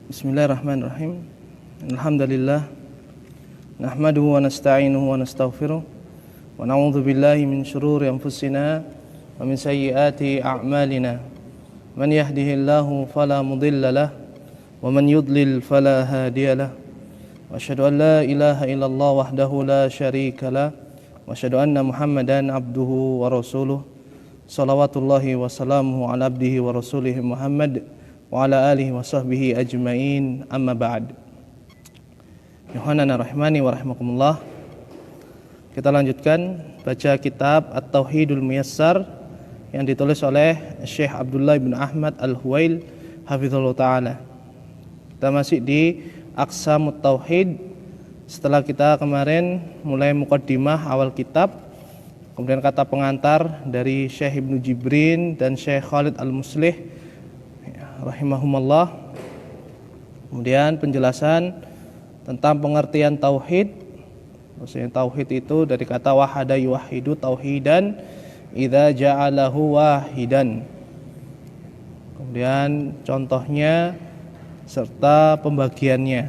Bismillahirrahmanirrahim. Alhamdulillah nahmaduhu wa nasta'inuhu wa nastaghfiruh wa na'udzu billahi min shururi anfusina wa min sayyiati a'malina. Man yahdihillahu fala mudilla lahu wa man yudlil fala hadiya lahu. Wa asyhadu an la ilaha illallah wahdahu la syarika lahu wa asyhadu anna Muhammadan abduhu wa rasuluh. Shalawatullahi wa salamuhu ala abdihi wa rasulihi Muhammad wa ala alihi wa sahbihi ajmain, amma ba'd. Yohanana rahmani wa rahmakumullah. Kita lanjutkan baca kitab At-Tauhidul Muyassar yang ditulis oleh Syekh Abdullah bin Ahmad Al-Huwail hafizallahu ta'ala. Kita masih di Aqsamut Tauhid. Setelah kita kemarin mulai muqaddimah awal kitab, kemudian kata pengantar dari Syekh Ibnu Jibrin dan Syekh Khalid Al-Muslih rahimahumullah. Kemudian penjelasan tentang pengertian tauhid. Maksudnya tauhid itu dari kata wahada yuwahidu tauhidan idza ja'alahu wahidan. Kemudian contohnya serta pembagiannya.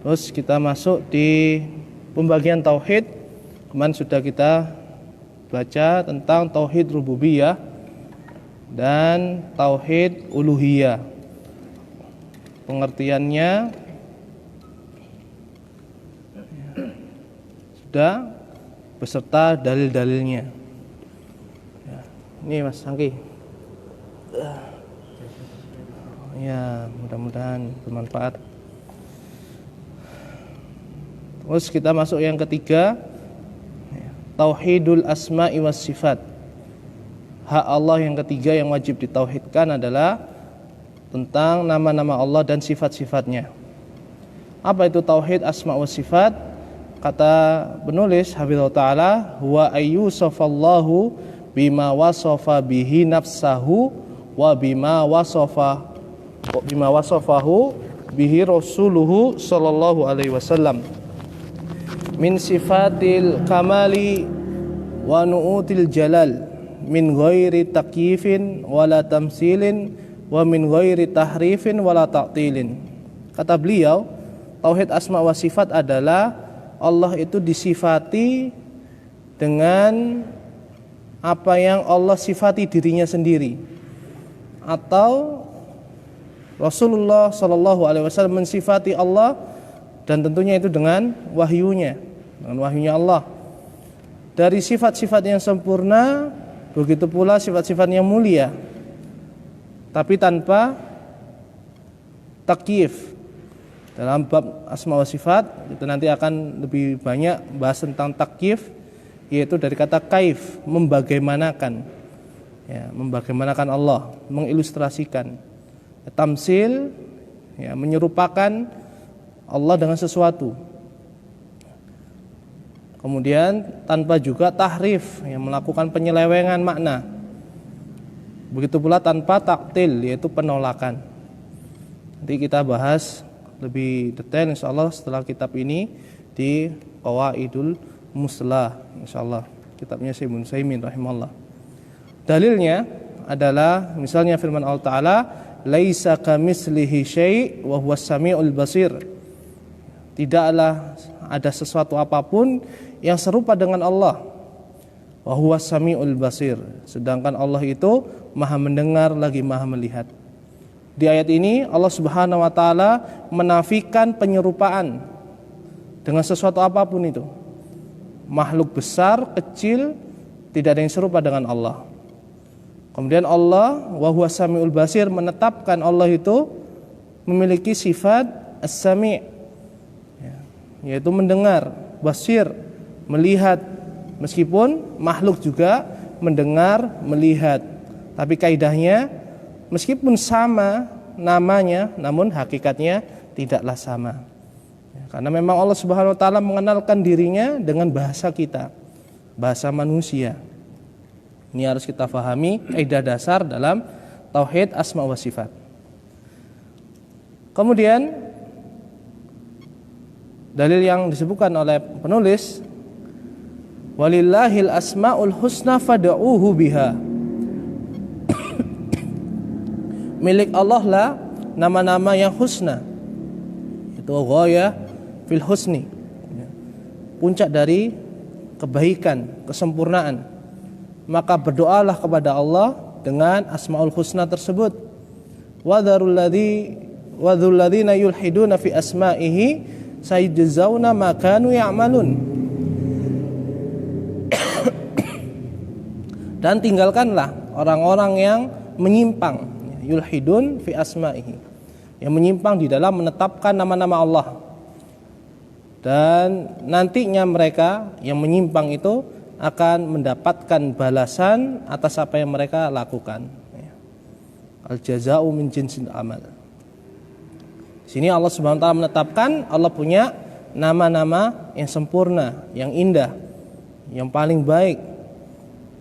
Terus kita masuk di pembagian tauhid. Kemarin sudah kita baca tentang tauhid rububiyah dan tauhid uluhiyah. Pengertiannya sudah beserta dalil-dalilnya. Ya, ini Mas Sangki. Ya, mudah-mudahan bermanfaat. Terus kita masuk yang ketiga, tauhidul asma'i was sifat. Hak Allah yang ketiga yang wajib ditauhidkan adalah tentang nama-nama Allah dan sifat-sifatnya. Apa itu tauhid asma' was sifat? Kata penulis hafizallahu ta'ala, huwa ayyusafallahu bima wasafa bihi nafsahu wa bima wasafahu bihi rasuluhu sallallahu alaihi wasallam min sifatil kamali wa nu'util jalal min ghairi takyifin wala tamsilin wa min ghairi tahrifin wala ta'tilin. Kata beliau, tauhid asma wa sifat adalah Allah itu disifati dengan apa yang Allah sifati dirinya sendiri, atau Rasulullah Shallallahu Alaihi Wasallam mensifati Allah, dan tentunya itu dengan wahyunya, Allah. Dari sifat-sifat yang sempurna, begitu pula sifat-sifat yang mulia, tapi tanpa takyif. Dalam bab asma wa sifat itu nanti akan lebih banyak bahas tentang takyif, yaitu dari kata kaif, membagaimanakan. Ya, membagaimanakan Allah, mengilustrasikan. Tamsil, ya, menyerupakan Allah dengan sesuatu. Kemudian tanpa juga tahrif, yang melakukan penyelewengan makna. Begitu pula tanpa taktil, yaitu penolakan. Nanti kita bahas lebih detail insyaallah setelah kitab ini di Qawaidul Muslah, insyaallah kitabnya Syekh Ibnu Utsaimin rahimahullah. Dalilnya adalah misalnya firman Allah Ta'ala, laisa kamitslihi syai' wa huwas samiul basir. Tidaklah ada sesuatu apapun yang serupa dengan Allah, wa huwas samiul basir, sedangkan Allah itu maha mendengar lagi maha melihat. Di ayat ini Allah Subhanahu wa taala menafikan penyerupaan dengan sesuatu apapun itu. Makhluk besar, kecil, tidak ada yang serupa dengan Allah. Kemudian Allah wa huwas samiul basir menetapkan Allah itu memiliki sifat as-sami', yaitu mendengar, basir, melihat. Meskipun makhluk juga mendengar, melihat, tapi kaidahnya meskipun sama namanya, namun hakikatnya tidaklah sama. Karena memang Allah Subhanahu wa taala mengenalkan dirinya dengan bahasa kita, bahasa manusia. Ini harus kita fahami kaidah dasar dalam tauhid asma wa sifat. Kemudian dalil yang disebutkan oleh penulis, walillahil asmaul husna fad'uuhu biha. Milik Allah lah nama-nama yang husna. Itu ghaya fil husni. Puncak dari kebaikan, kesempurnaan. Maka berdoalah kepada Allah dengan asmaul husna tersebut. Wadharul ladzina yulhiduna fi asma'ihi sayujzauna ma kanu ya'malun. Dan tinggalkanlah orang-orang yang menyimpang, yulhidun fi asma'ihi, yang menyimpang di dalam menetapkan nama-nama Allah. Dan nantinya mereka yang menyimpang itu akan mendapatkan balasan atas apa yang mereka lakukan. Al jaza'u min jinsil amal. Sini Allah Subhanahu wa taala menetapkan Allah punya nama-nama yang sempurna, yang indah, yang paling baik.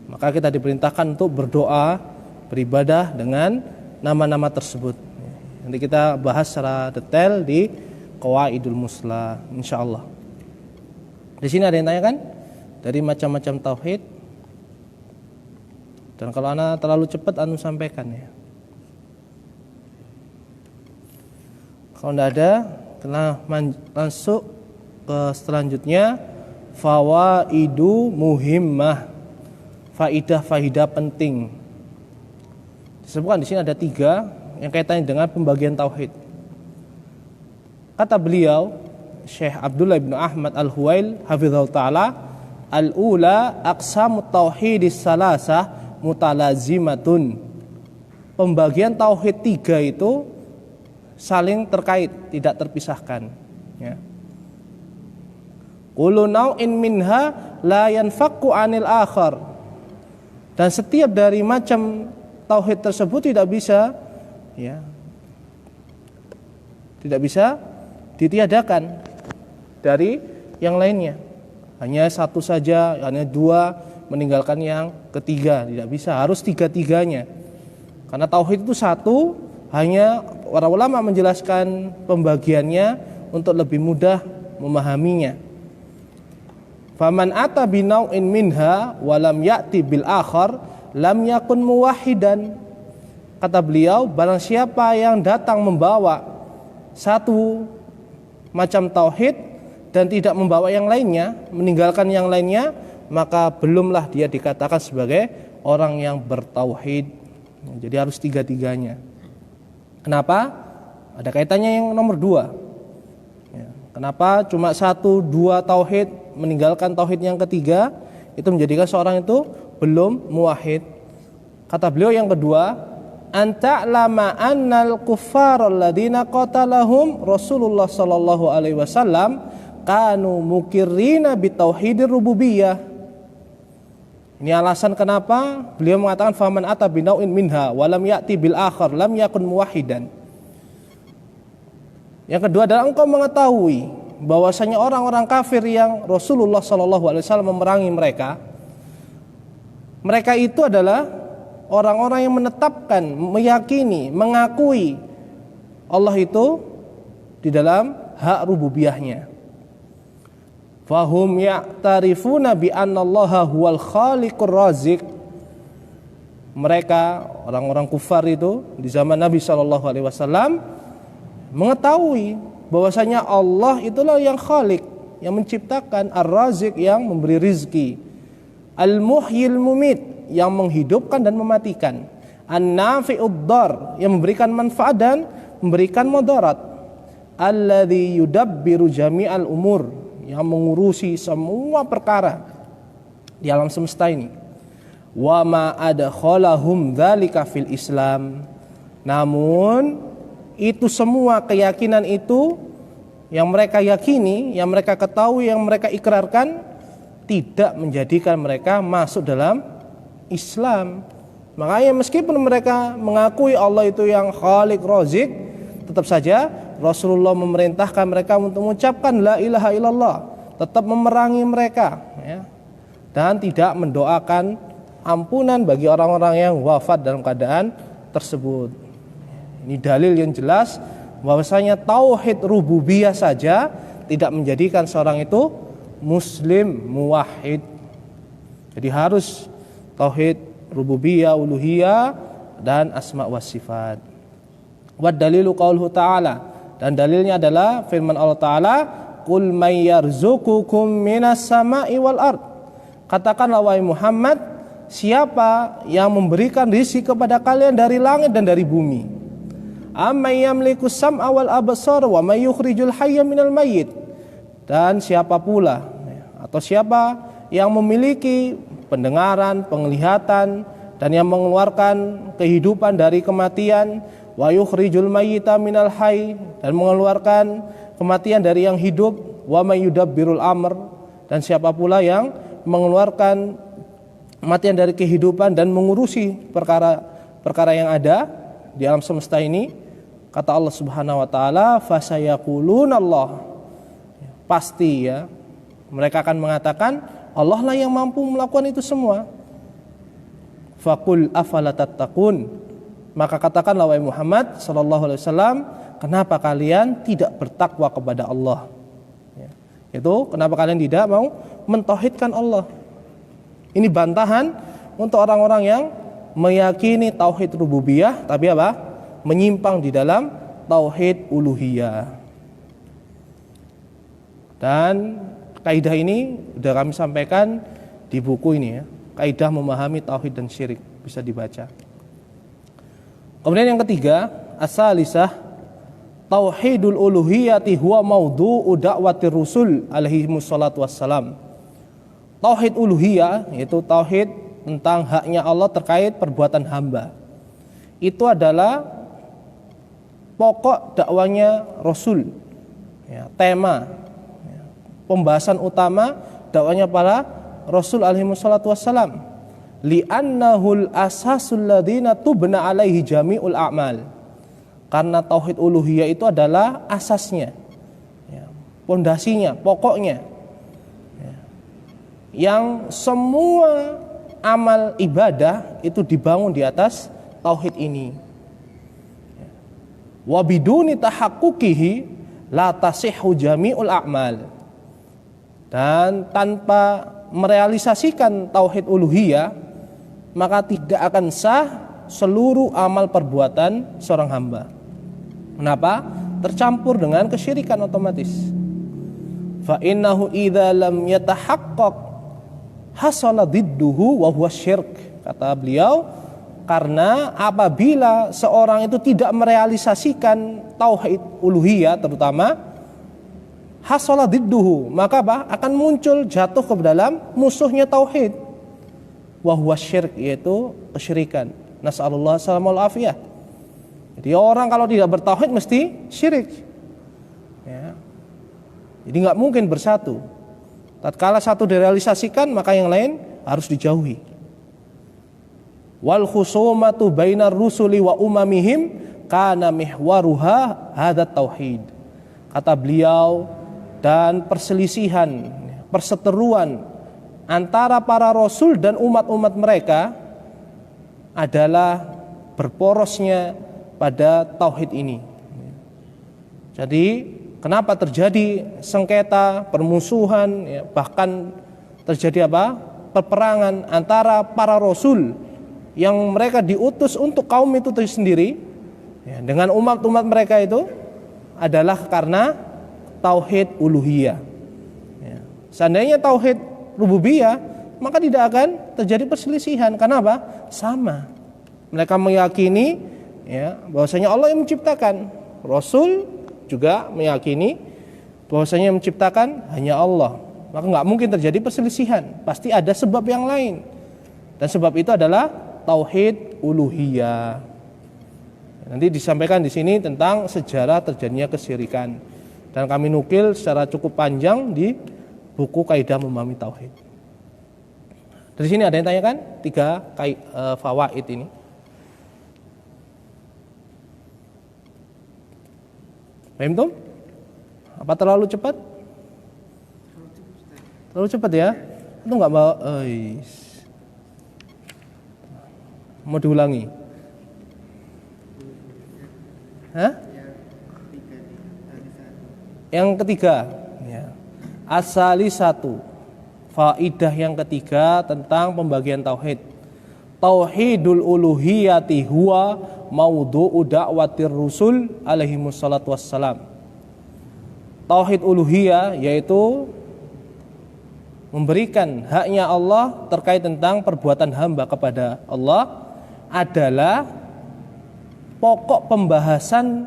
Maka kita diperintahkan untuk berdoa, beribadah dengan nama-nama tersebut. Nanti kita bahas secara detail di Qawaidul Muslah insyaallah. Di sini ada yang tanya kan? Dari macam-macam tauhid. Dan kalau ana terlalu cepat anu sampaikan ya. Kalau tidak ada, kita masuk ke selanjutnya, fawaidu muhimmah. Faidah-faidah penting. Disebutkan di sini ada 3 yang kaitannya dengan pembagian tauhid. Kata beliau, Syekh Abdullah bin Ahmad Al-Huwail hafizahullah taala, al-ula aqsamut tauhidis salasah mutalazimatun. Pembagian tauhid 3 itu saling terkait, tidak terpisahkan, ya. Kullu naw'in minha la yanfakku 'anil akhar. Dan setiap dari macam tauhid tersebut tidak bisa, ya, tidak bisa ditiadakan dari yang lainnya. Hanya satu saja, hanya 2 meninggalkan yang ketiga, tidak bisa, harus 3-3-nya. Karena tauhid itu satu, hanya para ulama menjelaskan pembagiannya untuk lebih mudah memahaminya. Faman ata binau'in minha walam ya'ti bil akhar lam yakun muwahhidan. Kata beliau, barang siapa yang datang membawa satu macam tauhid dan tidak membawa yang lainnya, meninggalkan yang lainnya, maka belumlah dia dikatakan sebagai orang yang bertauhid. Jadi harus 3-3-nya. Kenapa? Ada kaitannya yang nomor 2. Kenapa cuma 1-2 tauhid, meninggalkan tauhid yang ketiga, itu menjadikan seorang itu belum muwahhid. Kata beliau yang kedua, anta'lama annal kuffar alladziina qatalahum Rasulullah sallallahu alaihi wasallam kanu mukirrina bitauhidir rububiyah. Ini alasan kenapa beliau mengatakan faman ata binau'in minha walam ya'ti bil akhar lam yakun muwahhidan. Yang kedua adalah engkau mengetahui bahwasanya orang-orang kafir yang Rasulullah SAW memerangi mereka itu adalah orang-orang yang menetapkan, meyakini, mengakui Allah itu di dalam hak rububiyahnya. Fahum ya'tarifuna bi annallaha huwal khaliqur razik. Mereka orang-orang kufar itu di zaman Nabi SAW mengetahui bahwasanya Allah itulah yang khalik, yang menciptakan, ar-razik yang memberi rizki, al-muhyil mumit yang menghidupkan dan mematikan, an-nafi'ud dar yang memberikan manfaat dan memberikan mudarat, alladzi yudabbiru jami'al umur yang mengurusi semua perkara di alam semesta ini. Wa ma adkhalahum dzalika fil Islam. Namun itu semua keyakinan itu yang mereka yakini, yang mereka ketahui, yang mereka ikrarkan tidak menjadikan mereka masuk dalam Islam. Makanya meskipun mereka mengakui Allah itu yang Khalik Razik, tetap saja Rasulullah memerintahkan mereka untuk mengucapkan la ilaha illallah, tetap memerangi mereka, ya, dan tidak mendoakan ampunan bagi orang-orang yang wafat dalam keadaan tersebut. Ini dalil yang jelas bahwasanya tauhid rububiyah saja tidak menjadikan seorang itu muslim muwahhid. Jadi harus tauhid rububiyah, uluhiyah dan asma wa sifat. Wa dalilu qauluhu ta'ala, dan dalilnya adalah firman Allah Ta'ala, qul may yarzuqukum minas sama'i wal ard. Katakanlah wahai Muhammad, siapa yang memberikan rizki kepada kalian dari langit dan dari bumi? Amman yamliku sam'a wal absar wa may yukhrijul hayya minal mayyit. Dan siapa pula atau siapa yang memiliki pendengaran, penglihatan, dan yang mengeluarkan kehidupan dari kematian, wa yukhrijul mayyita minal hayy, dan mengeluarkan kematian dari yang hidup, wa may yudabbirul amr, dan siapa pula yang mengeluarkan kematian dari kehidupan dan mengurusi perkara yang ada di alam semesta ini. Kata Allah Subhanahu wa taala, fasayaquluna Allah. Pasti ya, mereka akan mengatakan Allah lah yang mampu melakukan itu semua. Faqul afala tattaqun, maka katakanlah wahai Muhammad sallallahu alaihi wasallam, kenapa kalian tidak bertakwa kepada Allah? Itu kenapa kalian tidak mau mentauhidkan Allah? Ini bantahan untuk orang-orang yang meyakini tauhid rububiyah tapi apa? Menyimpang di dalam tauhid uluhiyah. Dan kaidah ini sudah kami sampaikan di buku ini ya. Kaidah memahami tauhid dan syirik, bisa dibaca. Kemudian yang ketiga, as-salisah, tauhidul uluhiyati huwa maudhu'u da'watir rusul alaihi wassalatu wassalam. Tauhid uluhiyah yaitu tauhid tentang haknya Allah terkait perbuatan hamba. Itu adalah pokok dakwanya Rasul. Ya, tema ya, pembahasan utama dakwanya para Rasul alaihi wassalatu wassalam. Li'annahul asasul ladzina tubna alaihi jami'ul a'mal. Karena tauhid uluhiyah itu adalah asasnya, ya, pondasinya, pokoknya, ya, yang semua amal ibadah itu dibangun di atas tauhid ini. Wa biduni tahaqquqihi la tasihhu jami'ul a'mal. Dan tanpa merealisasikan tauhid uluhiyah, maka tidak akan sah seluruh amal perbuatan seorang hamba. Kenapa? Tercampur dengan kesyirikan otomatis. Fa innahu idza lam yatahaqqaq hasala didduhu wa huwa syirk. Kata beliau, karena apabila seorang itu tidak merealisasikan tauhid uluhiyah terutama, hasala didduhu, maka apa? Akan muncul jatuh ke dalam musuhnya tauhid. Wa huwa syirk, yaitu kesyirikan. Nas'alullah salamul afiyah. Jadi orang kalau tidak bertauhid mesti syirik. Ya. Jadi nggak mungkin bersatu. Tatkala satu direalisasikan, maka yang lain harus dijauhi. Wal khusumatu bainar rusuli wa umamihim kana mihwaruha hadat tauhid. Kata beliau, dan perselisihan, perseteruan antara para rasul dan umat-umat mereka adalah berporosnya pada tauhid ini. Jadi kenapa terjadi sengketa, permusuhan, ya, bahkan terjadi apa? Peperangan antara para rasul yang mereka diutus untuk kaum itu sendiri, ya, dengan umat-umat mereka itu adalah karena tauhid uluhiyah. Ya. Seandainya tauhid rububiyah, maka tidak akan terjadi perselisihan. Kenapa? Sama. Mereka meyakini, ya, bahwasanya Allah yang menciptakan. Rasul juga meyakini bahwasanya yang menciptakan hanya Allah. Maka nggak mungkin terjadi perselisihan. Pasti ada sebab yang lain. Dan sebab itu adalah tauhid uluhiyah. Nanti disampaikan di sini tentang sejarah terjadinya kesyirikan. Dan kami nukil secara cukup panjang di buku Kaidah Memahami Tauhid. Dari sini ada yang tanyakan 3 fawaid ini. Paham tuh? Apa terlalu cepat? Terlalu cepat ya? Itu nggak mau diulangi? Hah? Yang ketiga, ya. Asali satu, faidah yang ketiga tentang pembagian tauhid. tauhidul uluhiyati huwa maudhu'u da'watir rusul alaihi wassalatu wassalam. Tauhid uluhiyah yaitu memberikan haknya Allah terkait tentang perbuatan hamba kepada Allah adalah pokok pembahasan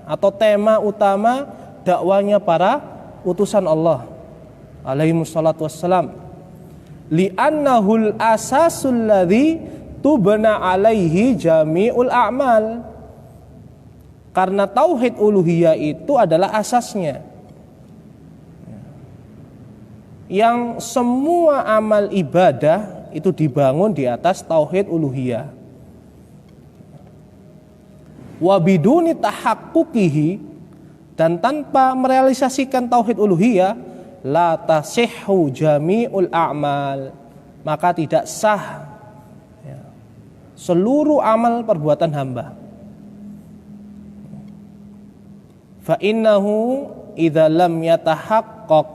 atau tema utama dakwanya para utusan Allah alaihi wassalatu wassalam. Li'annahul asasul ladzi tubna alaihi jami'ul a'mal. Karena tauhid uluhiyah itu adalah asasnya, yang semua amal ibadah itu dibangun di atas tauhid uluhiyah. Wa biduni tahaqquqihi, dan tanpa merealisasikan tauhid uluhiyah, la tasihhu jami'ul a'mal, maka tidak sah seluruh amal perbuatan hamba. Fa innahu idza lam yatahaqqaq,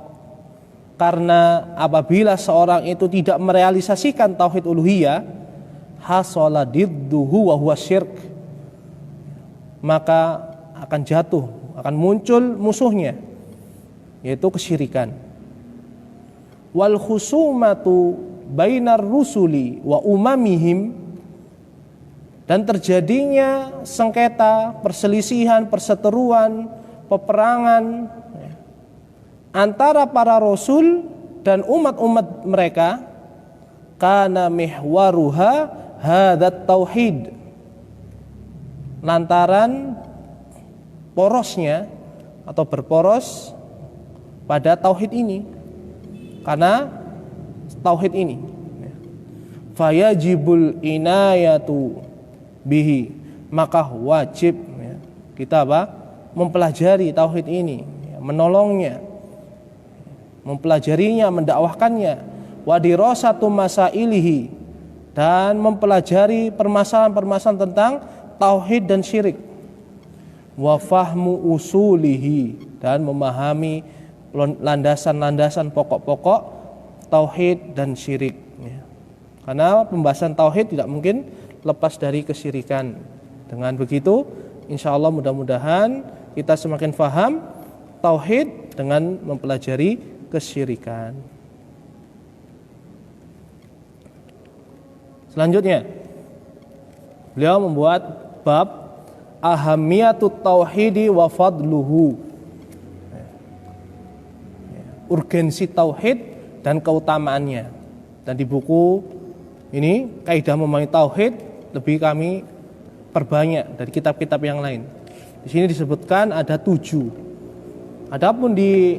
karena apabila seorang itu tidak merealisasikan tauhid uluhiyah, hasala didduhu wa huwa syirk, maka akan jatuh, akan muncul musuhnya, yaitu kesyirikan. Wal khusumatu bainar rusuli wa umamihim, dan terjadinya sengketa, perselisihan, perseteruan, peperangan antara para rasul dan umat-umat mereka, kana mihwaruha hadat tauhid, lantaran porosnya atau berporos pada tauhid ini, karena tauhid ini. Fayajibul inayatu bihi, maka wajib kita mempelajari tauhid ini, menolongnya, mempelajarinya, mendakwahkannya. Wa dirasatu masailihi, dan mempelajari permasalahan-permasalahan tentang tauhid dan syirik. Wa fahmu usulihi, dan memahami landasan-landasan pokok-pokok tauhid dan syirik. Karena pembahasan tauhid tidak mungkin lepas dari kesyirikan. Dengan begitu, insya Allah mudah-mudahan kita semakin faham tauhid dengan mempelajari kesyirikan. Selanjutnya, beliau membuat bab ahamiyatut tauhidi wa fadluhu, urgensi tauhid dan keutamaannya. Dan di buku ini kaidah memahami tauhid lebih kami perbanyak dari kitab-kitab yang lain. Di sini disebutkan ada 7. Adapun di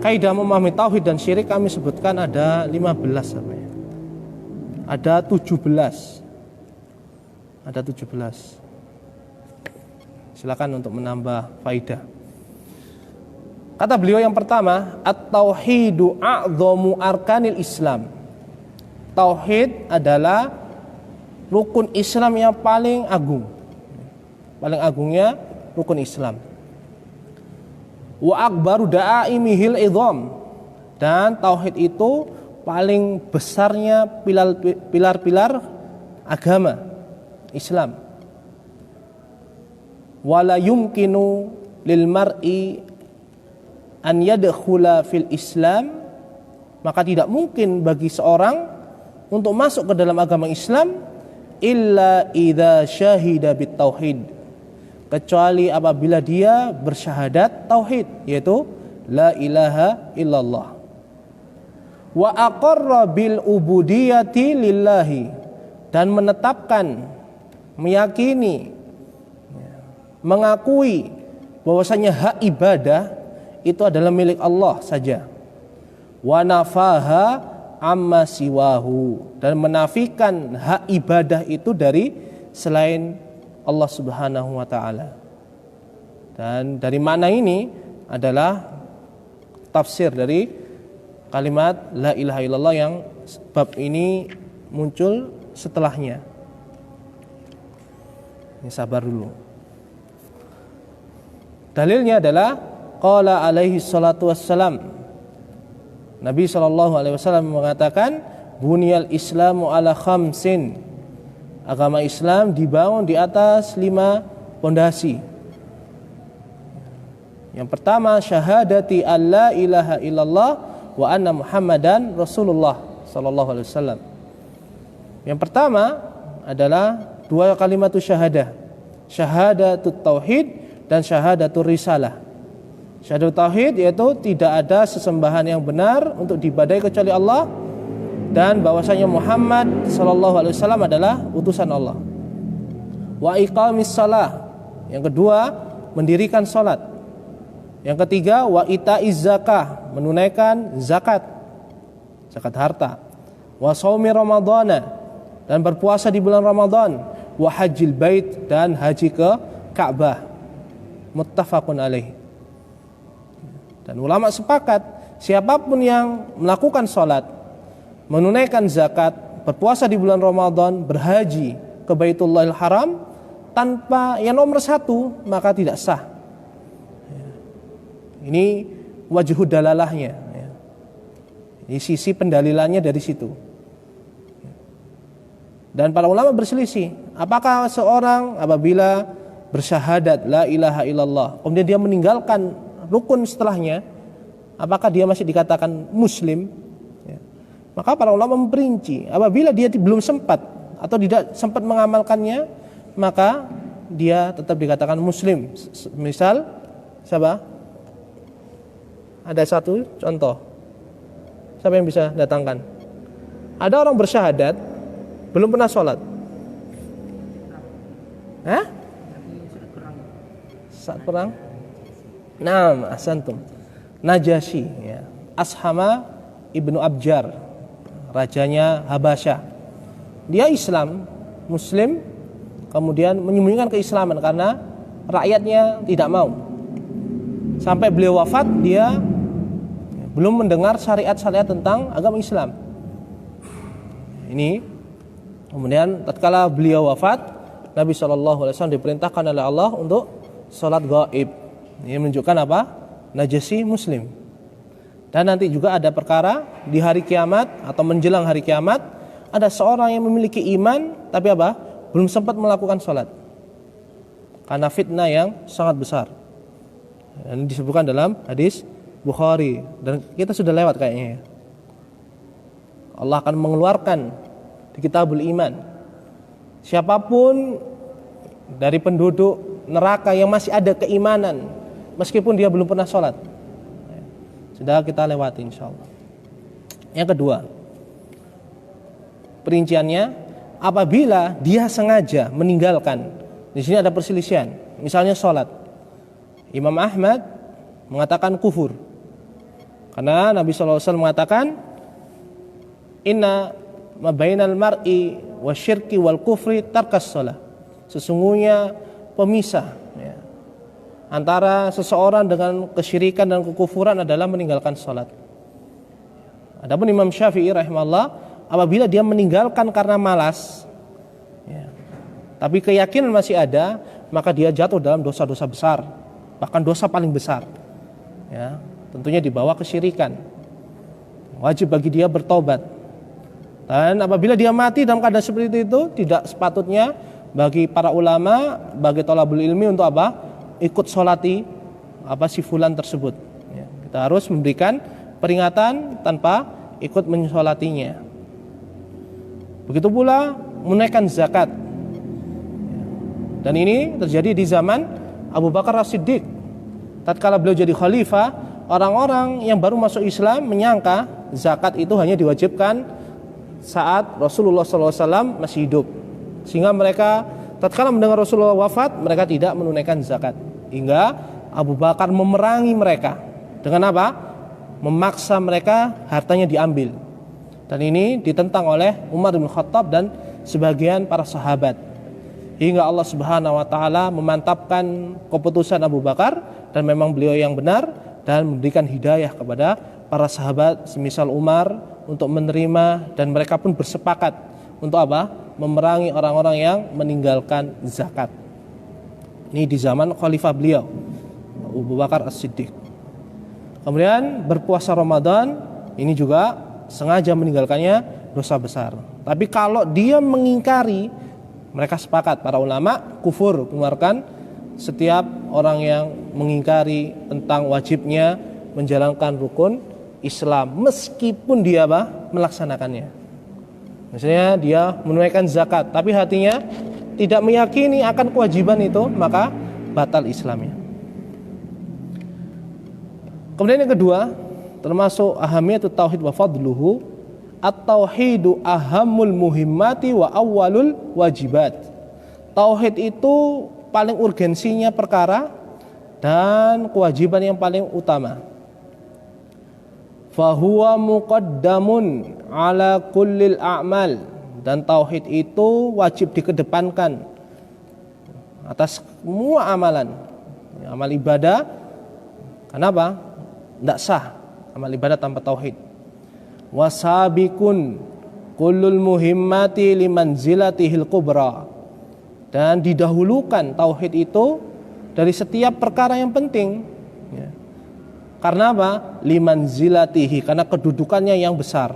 kaidah memahami tauhid dan syirik kami sebutkan ada 15 sampai. Ada 17. Ada 17. Silakan untuk menambah faidah. Kata beliau yang pertama, at-tauhidu a'dhamu arkanil Islam. Tauhid adalah rukun Islam yang paling agung. Paling agungnya rukun Islam. Wa akbaru da'aimihil idham, dan tauhid itu paling besarnya pilar-pilar agama Islam. Wala yumkinu lil mar'i an yadkhula fil Islam, maka tidak mungkin bagi seorang untuk masuk ke dalam agama Islam illa idza syahida bit tauhid, kecuali apabila dia bersyahadat tauhid, yaitu la ilaha illallah, wa aqarra bil ubudiyati lillahi, dan menetapkan, meyakini, mengakui bahwasanya hak ibadah itu adalah milik Allah saja. Wa nafaha amma siwahu, dan menafikan hak ibadah itu dari selain Allah Subhanahu wa taala. Dan dari makna ini adalah tafsir dari kalimat la ilaha illallah yang bab ini muncul setelahnya. Ini sabar dulu. Dalilnya adalah qala alaihi salatu wassalam, Nabi SAW mengatakan Bunyal Islamu ala khamsin. Agama Islam dibangun di atas 5 pondasi. Yang pertama, syahadati alla ilaha illallah wa anna Muhammadan Rasulullah sallallahu alaihi wasallam. Yang pertama adalah 2 kalimat syahadah. Syahadatut tauhid dan syahadatur risalah. Syahadat tauhid yaitu tidak ada sesembahan yang benar untuk diibadahi kecuali Allah, dan bahwasanya Muhammad sallallahu alaihi wasallam adalah utusan Allah. Wa iqamis shalah. Yang kedua, mendirikan salat. Yang ketiga, wa itaiz zakah, menunaikan zakat harta. Wa shaumi ramadhana, dan berpuasa di bulan Ramadan. Wa hajjil bait, dan haji ke Ka'bah. Muttafaqun alaih. Dan ulama sepakat, siapapun yang melakukan salat, menunaikan zakat, berpuasa di bulan Ramadan, berhaji ke Baitullahil Haram tanpa yang nomor 1, maka tidak sah. Ini wajhud dalalahnya. Ini sisi pendalilannya dari situ. Dan para ulama berselisih, apakah seorang apabila bersyahadat la ilaha illallah kemudian dia meninggalkan rukun setelahnya, apakah dia masih dikatakan muslim? Maka para ulama memperinci, apabila dia belum sempat atau tidak sempat mengamalkannya, maka dia tetap dikatakan muslim. Misal siapa? Ada satu contoh. Siapa yang bisa datangkan? Ada orang bersyahadat belum pernah sholat. Saat perang? Naam, ahsantum. Najasyi, ya. Ashama ibnu Abjar, rajanya Habasyah. Dia Islam, muslim, kemudian menyembunyikan keislaman karena rakyatnya tidak mau. Sampai beliau wafat, dia belum mendengar syariat-syariat tentang agama Islam. Ini kemudian tatkala beliau wafat, Nabi SAW diperintahkan oleh Allah untuk sholat gaib. Ini menunjukkan apa? Najasyi muslim. Dan nanti juga ada perkara di hari kiamat atau menjelang hari kiamat, ada seorang yang memiliki iman tapi apa? Belum sempat melakukan sholat karena fitnah yang sangat besar. Dan disebutkan dalam hadis Bukhari, dan kita sudah lewat kayaknya ya. Allah akan mengeluarkan di Kitabul Iman, siapapun dari penduduk neraka yang masih ada keimanan meskipun dia belum pernah sholat. Sudah kita lewati insyaallah. Yang kedua, perinciannya, apabila dia sengaja meninggalkan, di sini ada perselisihan. Misalnya sholat, Imam Ahmad mengatakan kufur, karena Nabi SAW mengatakan inna ma bainal mar'i wasyirki wal kufri tarkas shalah. Sesungguhnya pemisah ya, antara seseorang dengan kesyirikan dan kekufuran adalah meninggalkan salat. Adapun Imam Syafi'i rahimahullah, apabila dia meninggalkan karena malas ya, tapi keyakinan masih ada, maka dia jatuh dalam dosa-dosa besar, bahkan dosa paling besar ya, tentunya di bawah kesyirikan. Wajib bagi dia bertobat. Dan apabila dia mati dalam keadaan seperti itu, tidak sepatutnya bagi para ulama, bagi thalabul ilmi untuk apa? Ikut sholati si fulan tersebut ya, kita harus memberikan peringatan tanpa ikut mensolatinya. Begitu pula menunaikan zakat ya. Dan ini terjadi di zaman Abu Bakar As-Siddiq. Tatkala beliau jadi khalifah, orang-orang yang baru masuk Islam menyangka zakat itu hanya diwajibkan saat Rasulullah SAW masih hidup, sehingga mereka tatkala mendengar Rasulullah wafat, mereka tidak menunaikan zakat. Hingga Abu Bakar memerangi mereka dengan apa? Memaksa mereka hartanya diambil. Dan ini ditentang oleh Umar bin Khattab dan sebagian para sahabat. Hingga Allah Subhanahu wa taala memantapkan keputusan Abu Bakar, dan memang beliau yang benar, dan memberikan hidayah kepada para sahabat semisal Umar untuk menerima, dan mereka pun bersepakat untuk apa? Memerangi orang-orang yang meninggalkan zakat. Ini di zaman khalifah beliau Abu Bakar As-Siddiq. Kemudian berpuasa Ramadan, ini juga sengaja meninggalkannya dosa besar. Tapi kalau dia mengingkari, mereka sepakat para ulama kufur, mengeluarkan setiap orang yang mengingkari tentang wajibnya menjalankan rukun Islam meskipun dia melaksanakannya. Misalnya dia menunaikan zakat tapi hatinya tidak meyakini akan kewajiban itu, maka batal Islamnya. Kemudian yang kedua, termasuk ahamiyatut tauhid wa fadluhu, at-tauhidu ahamul muhimmati wa awwalul wajibat. Tauhid itu paling urgensinya perkara dan kewajiban yang paling utama. Fahuwa muqaddamun ala kullil a'mal, dan tauhid itu wajib dikedepankan atas semua amalan. Amal ibadah, kenapa? Tidak sah amal ibadah tanpa tauhid. Wasabikun kullul muhimmati limanzilatihil kubra, dan didahulukan tauhid itu dari setiap perkara yang penting ya. Karena apa? Limanzilatihi, karena kedudukannya yang besar.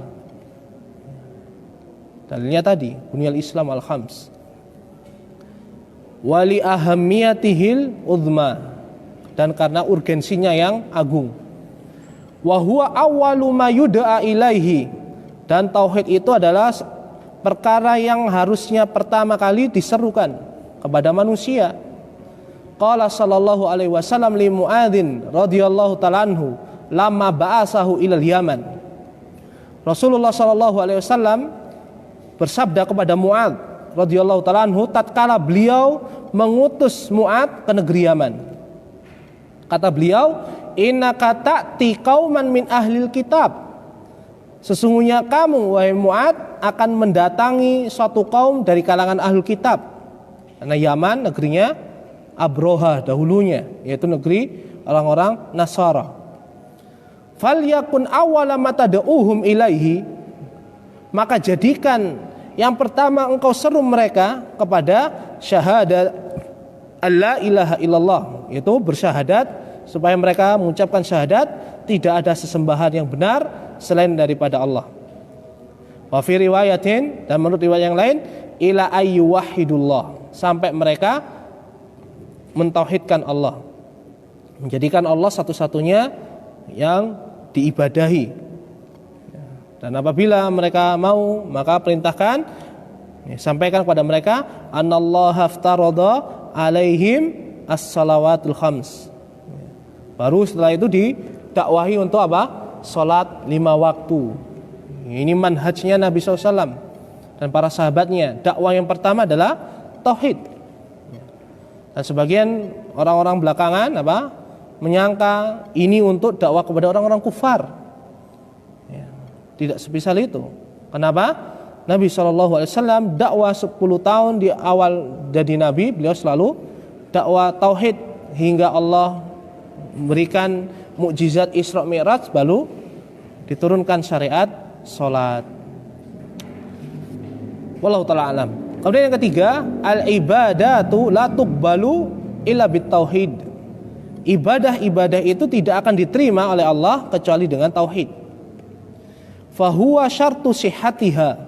Dalilnya tadi bunyal Islam al-khams. Wali ahamiyatihil uzma, dan karena urgensinya yang agung. Wa huwa awwalu ma yud'a ilaihi, dan tauhid itu adalah perkara yang harusnya pertama kali diserukan kepada manusia. Qala sallallahu alaihi wasallam li Muadzin radhiyallahu ta'ala anhu lamma ba'asahu ilal Yaman. Rasulullah sallallahu alaihi wasallam bersabda kepada Muadz radhiyallahu ta'ala anhu tatkala beliau mengutus Muadz ke negeri Yaman. Kata beliau, innaka ta'ti qauman min ahlil kitab. Sesungguhnya kamu wahai Muadz akan mendatangi suatu kaum dari kalangan ahlul kitab. Karena Yaman negerinya Abroha dahulunya, yaitu negeri orang-orang Nasara. Falyakun awwala ma tad'uhum ilaihi, maka jadikan yang pertama engkau seru mereka kepada syahadat alla ilaha illallah, yaitu bersyahadat, supaya mereka mengucapkan syahadat tidak ada sesembahan yang benar selain daripada Allah. Wa fi riwayatin, dan menurut riwayat yang lain, ila ayyuwahidullah, sampai mereka mentauhidkan Allah, menjadikan Allah satu-satunya yang diibadahi. Dan apabila mereka mau, maka perintahkan, sampaikan kepada mereka, anallaha aftarada alaihim as-salawatul khams. Baru setelah itu didakwahi untuk apa? Salat 5 waktu. Ini manhajnya Nabi SAW dan para sahabatnya. Dakwah yang pertama adalah tauhid. Dan sebagian orang-orang belakangan menyangka ini untuk dakwah kepada orang-orang kufar. Ya, tidak semisal itu. Kenapa? Nabi SAW dakwah 10 tahun di awal jadi Nabi, beliau selalu dakwah tauhid hingga Allah memberikan mukjizat Isra Mi'raj, baru diturunkan syariat salat. Wallahu ta'ala alam. Kemudian yang ketiga, al-ibadatu la tuqbalu illa bitauhid. Ibadah-ibadah itu tidak akan diterima oleh Allah kecuali dengan tauhid. Fahuwa syartu sihhatiha,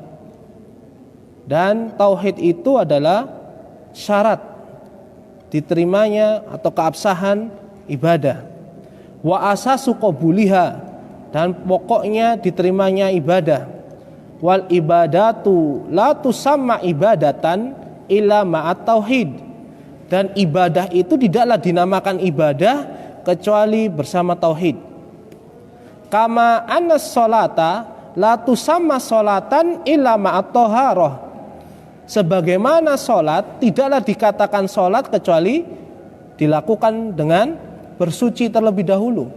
dan tauhid itu adalah syarat diterimanya atau keabsahan ibadah. Wa asasu qabuliha, dan pokoknya diterimanya ibadah. Wal ibadatu la tusamma ibadatan illa ma'at tauhid, dan ibadah itu tidaklah dinamakan ibadah kecuali bersama tauhid. Kama annas sholata la tusamma sholatan illa ma'at thaharah, sebagaimana sholat tidaklah dikatakan sholat kecuali dilakukan dengan bersuci terlebih dahulu.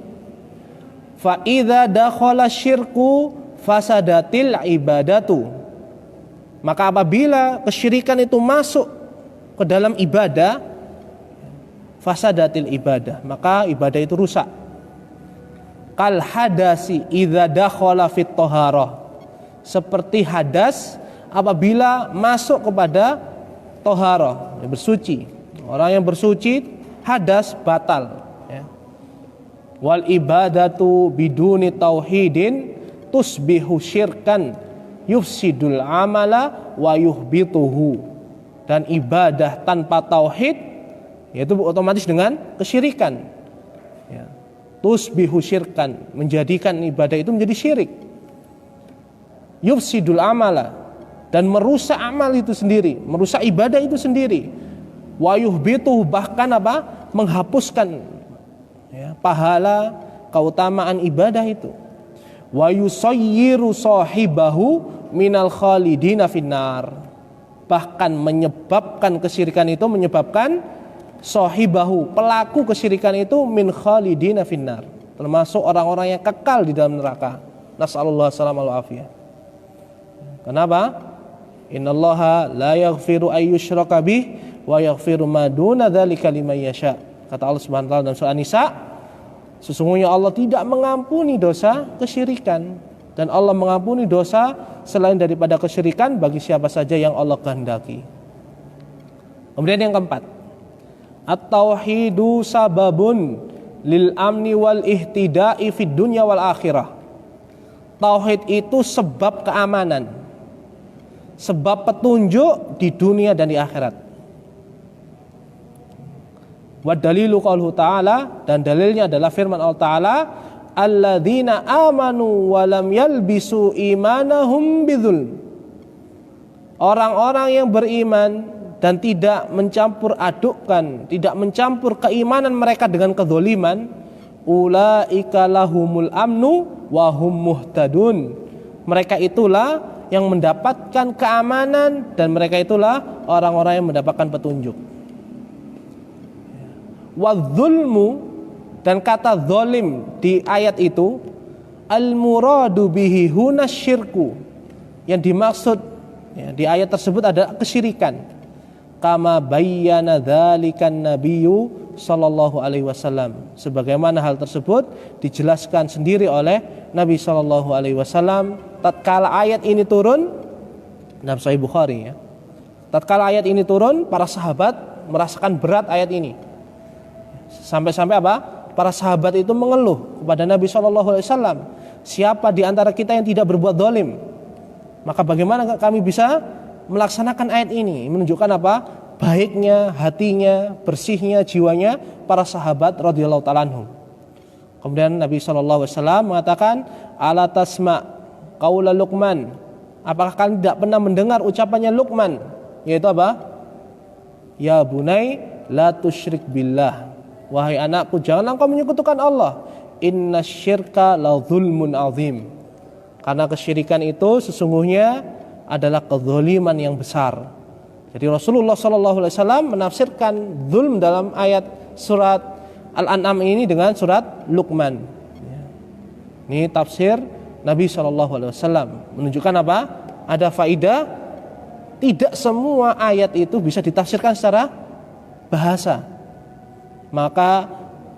Fa idza dakhala syirku fasadatil ibadatu, maka apabila kesyirikan itu masuk ke dalam ibadah, fasadatil ibadah, maka ibadah itu rusak. Kal hadasi idza dakhala fit thaharah, seperti hadas apabila masuk kepada thaharah, bersuci. Orang yang bersuci hadas batal ya. Wal ibadatu biduni tauhidin tusbihu syirkan yufsidul amala wa yuhbituhu. Dan ibadah tanpa tauhid yaitu otomatis dengan kesyirikan. Ya. Tusbihu syirkan, menjadikan ibadah itu menjadi syirik. Yufsidul amala, dan merusak amal itu sendiri, merusak ibadah itu sendiri. Wa yuhbituhu, bahkan apa? Menghapuskan ya, pahala keutamaan ibadah itu. Wa yusayyiru sahibahu minal khalidina finnar, bahkan menyebabkan kesyirikan itu, menyebabkan sahibahu, pelaku kesyirikan itu, min khalidina finnar, termasuk orang-orang yang kekal di dalam neraka. Nas'alullah salamal afiyah. Kenapa? Innallaha la yaghfiru ay yushraka bih wa yaghfiru ma duna dzalika liman yasha. Kata Allah Subhanahu wa taala dalam surah An-Nisa, sesungguhnya Allah tidak mengampuni dosa kesyirikan, dan Allah mengampuni dosa selain daripada kesyirikan bagi siapa saja yang Allah kehendaki. Kemudian yang keempat, at-tauhidu sababun lil amni wal ihtida'i fid dunya wal akhirah. Tauhid itu sebab keamanan, sebab petunjuk di dunia dan di akhirat. Wa dalilu qauluhu ta'ala, dan dalilnya adalah firman Allah Ta'ala, alladzina amanu wa lam yalbisu imanahum bidzulm. Orang-orang yang beriman dan tidak mencampur adukkan, tidak mencampur keimanan mereka dengan kezaliman, ulaika lahumul amnu wa hum muhtadun. Mereka itulah yang mendapatkan keamanan, dan mereka itulah orang-orang yang mendapatkan petunjuk. Wadzulmu, dan kata zalim di ayat itu, al-muradu bihi huna syirku, yang dimaksud ya, di ayat tersebut adalah kesyirikan. Kama bayyana dzalikan nabiyyu sallallahu alaihi wasallam, sebagaimana hal tersebut dijelaskan sendiri oleh Nabi sallallahu alaihi wasallam tatkala ayat ini turun dalam Sahih Bukhari ya. Tatkala ayat ini turun, para sahabat merasakan berat ayat ini. Sampai-sampai apa? Para sahabat itu mengeluh kepada Nabi SAW, siapa di antara kita yang tidak berbuat zalim? Maka bagaimana kami bisa melaksanakan ayat ini? Menunjukkan apa? Baiknya hatinya, bersihnya jiwanya para sahabat radhiyallahu ta'ala anhum. Kemudian Nabi SAW mengatakan, ala tasma qaula Luqman, apakah kalian tidak pernah mendengar ucapannya Luqman, yaitu apa? Ya bunai la tusyrik billah, wahai anakku, janganlah engkau menyekutukan Allah. Inna syirka la zulmun azim, karena kesyirikan itu sesungguhnya adalah kezaliman yang besar. Jadi Rasulullah SAW menafsirkan zulm dalam ayat surat Al-An'am ini dengan surat Luqman. Ini tafsir Nabi SAW, menunjukkan apa? Ada faidah, tidak semua ayat itu bisa ditafsirkan secara bahasa. Maka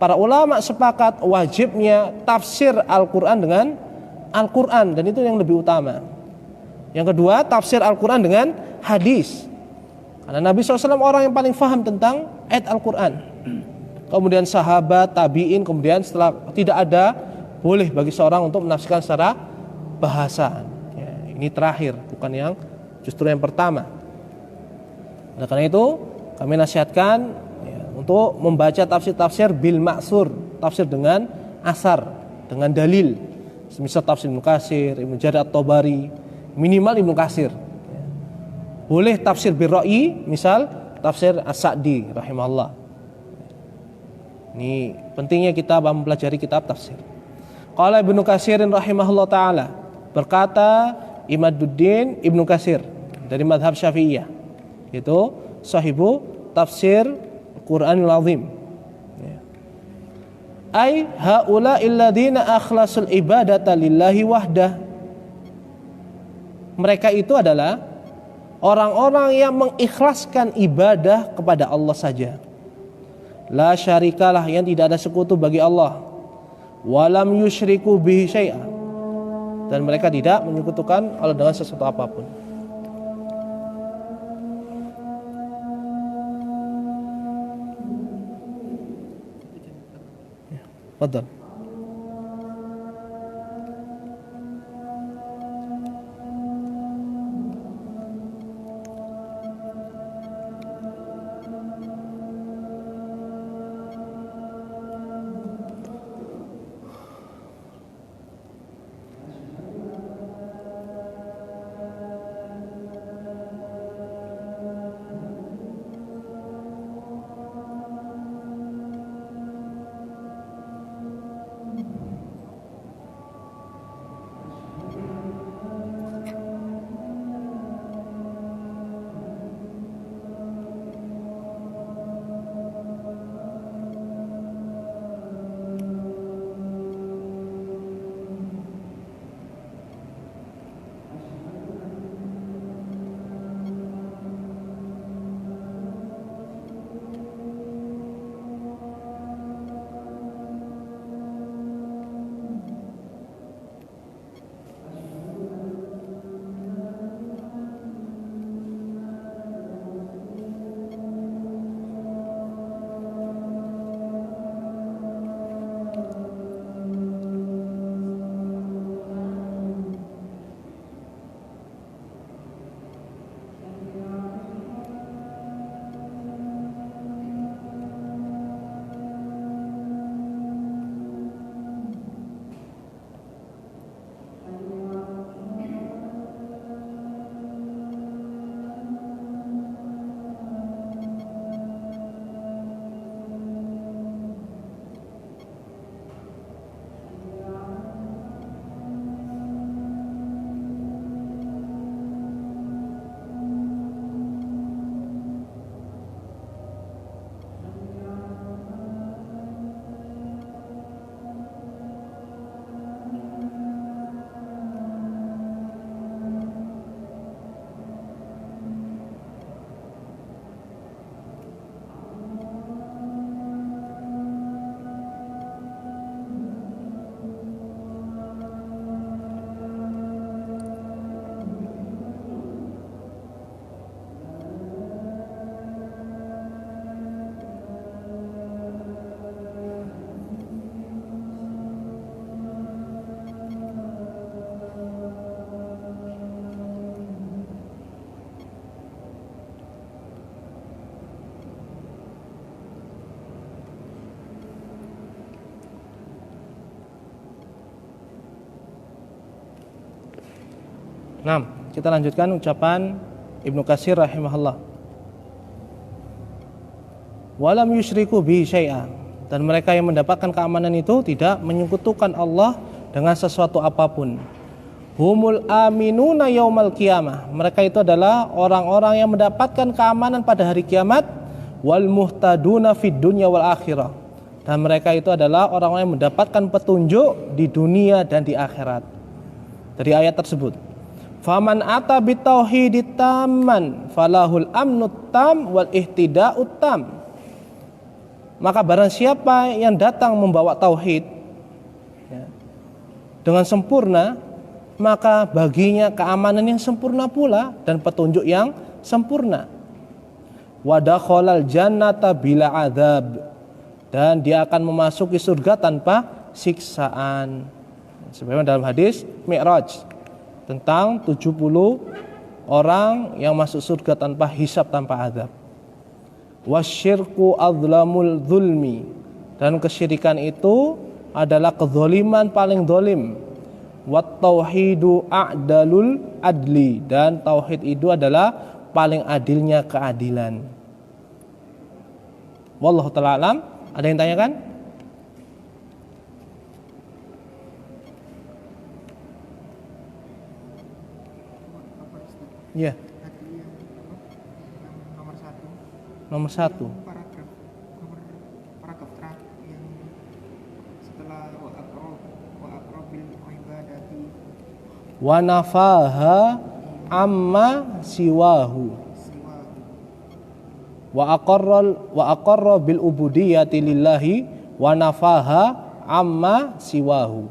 para ulama sepakat wajibnya tafsir Al-Quran dengan Al-Quran, dan itu yang lebih utama. Yang kedua, tafsir Al-Quran dengan hadis, karena Nabi SAW orang yang paling faham tentang ayat Al-Quran. Kemudian sahabat, tabi'in, kemudian setelah tidak ada, boleh bagi seorang untuk menafsirkan secara bahasa ya, ini terakhir, bukan yang justru yang pertama. Nah, karena itu kami nasihatkan untuk membaca tafsir-tafsir bil maksur, tafsir dengan asar, dengan dalil, semisal tafsir Ibnu Katsir, Ibnu Jarir At-Tabari, minimal Ibnu Katsir. Boleh tafsir bil ra'yi, misal tafsir As-Sa'di rahimahullah. Ini pentingnya kita mempelajari kitab tafsir. Qala Ibnu Katsir rahimahullah taala, berkata Imaduddin Ibnu Katsir dari mazhab Syafi'iyah, yaitu sahibu tafsir Quranul Azim. Ai haula illadzina akhlasul ibadata lillahi wahdah. Mereka itu adalah orang-orang yang mengikhlaskan ibadah kepada Allah saja. La syarikalah, yang tidak ada sekutu bagi Allah. Walam yusyriku bihi syai'a, dan mereka tidak menyekutukan Allah dengan sesuatu apapun. Fadhal. Nah, kita lanjutkan ucapan Ibnu Katsir rahimahullah. Walam yusyriku bihi syai'a, dan mereka yang mendapatkan keamanan itu tidak menyekutukan Allah dengan sesuatu apapun. Humul aminuna yaumal qiyamah, mereka itu adalah orang-orang yang mendapatkan keamanan pada hari kiamat. Wal muhtaduna fid dunya wal akhirah, dan mereka itu adalah orang-orang yang mendapatkan petunjuk di dunia dan di akhirat. Dari ayat tersebut, faman ata bitauhidit tamman falahul amnut tam wal ihtida'ut tam, maka barang siapa yang datang membawa tauhid ya, dengan sempurna, maka baginya keamanan yang sempurna pula dan petunjuk yang sempurna. Wa dakhalal jannata bila adzab, dan dia akan memasuki surga tanpa siksaan. Sebagaimana dalam hadis Mi'raj tentang 70 orang yang masuk surga tanpa hisab, tanpa azab. Wasyirku adzlamul zulmi, dan kesyirikan itu adalah kezaliman paling zalim. Wat tauhidu a'dalul adli, dan tauhid itu adalah paling adilnya keadilan. Wallahu ta'ala alam. Ada yang tanyakan? Ya. Nomor satu. Paragraf terakhir yang setelah wa aqrabil ibadati Wa nafaha amma siwahu. Wa aqarra bil ubudiyyati lillahi wa nafaha amma siwahu.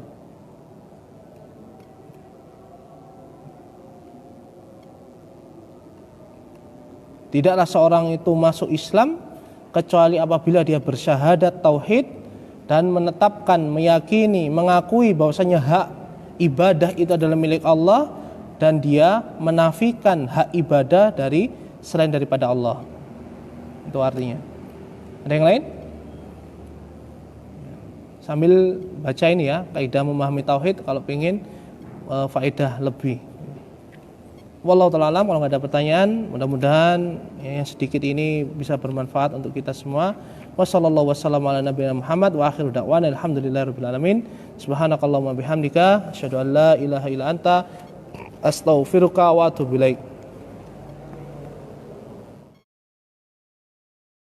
Tidaklah seorang itu masuk Islam kecuali apabila dia bersyahadat tauhid dan menetapkan, meyakini, mengakui bahwasanya hak ibadah itu adalah milik Allah, dan dia menafikan hak ibadah dari selain daripada Allah. Itu artinya. Ada yang lain? Sambil baca ini ya, kaidah memahami tauhid kalau ingin faedah lebih. Wallahu ta'ala alam. Kalau nggak ada pertanyaan, mudah-mudahan yang sedikit ini bisa bermanfaat untuk kita semua. Wassallallahu wasallam ala nabiyina Muhammad wa akhiru da'wana alhamdulillahirabbil alamin. Subhanakallahumma bihamdika asyhadu an la ilaha illa anta astaghfiruka wa atubu ilaik.